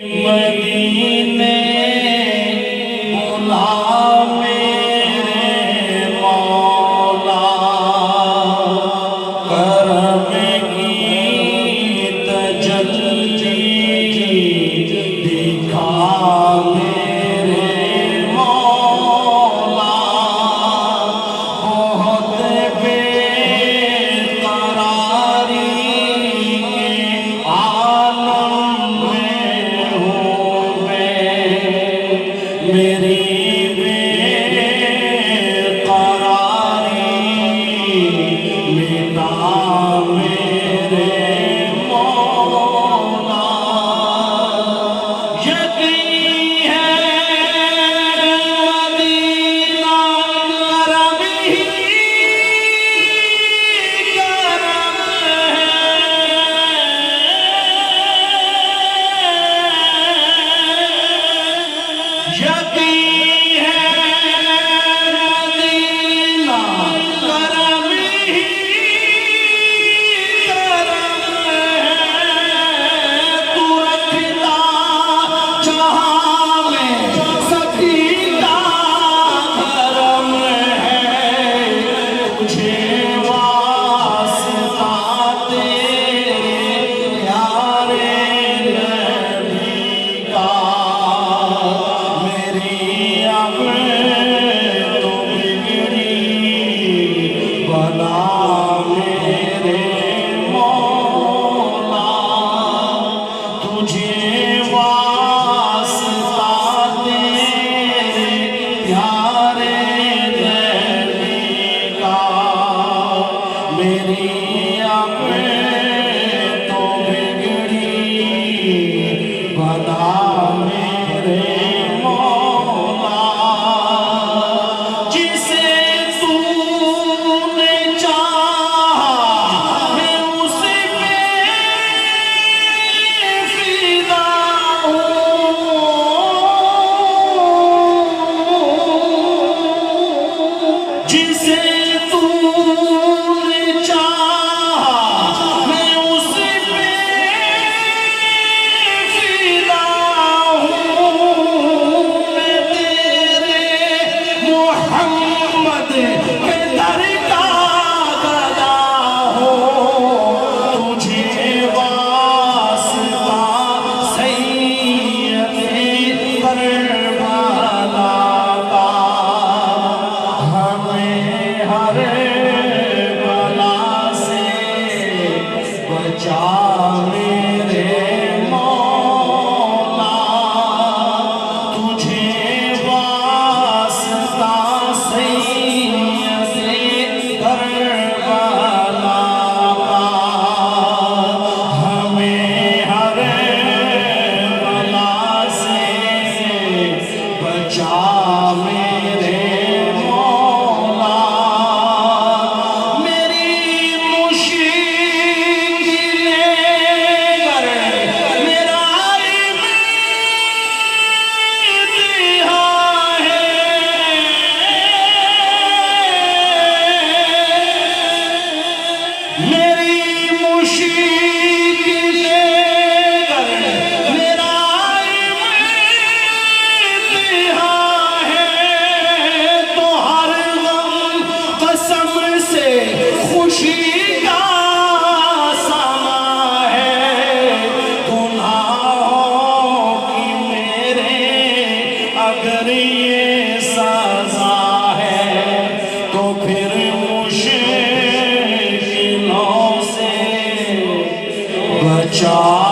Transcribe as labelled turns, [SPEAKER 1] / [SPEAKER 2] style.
[SPEAKER 1] مدینے بلا میرے مولا، کرم کی تجلی دکھا میرے مولا، بہت بے قراری کے عالم میں ہوں میری بے قراری مٹا میرے مولا، یقین ہے مدینہ کرم ہی کرم ہے، یقین ہے مدینہ کرم ہی کرم ہے، تو رکھتا جہاں میں سبھی کا کرم ہے، تجھے واسطہ تیرے پیارے نبی کا، میری اب تو بگڑی بنا میرے مولا، تجھے واسطہ تیرے پیارے نبی کا، میری اب تو بگڑی بنا میرے مولا، جسے تو نے چاہا میں اس پہ فدا ہوں، جسے تو نے چاہا میں اس پہ فدا ہوں، میں تیرے محمد کے در کا گدا ہوں، تجھے واسطہ سید کربلا کا، ہمیں ہر بلا سے بچا میرے مولا، تجھے واسطہ سید کربلا کا، ہمیں ہر بلا سے بچا میرے مولا، میری مشکل گر میرا علم انتہا ہے، میری مشکل گر میرا علم انتہا ہے، تو ہر غم قسم سے خوشی کا سما ہے، گناہوں کی میرے اگر یہ سزا ہے، تو پھر مشکلوں سے بچا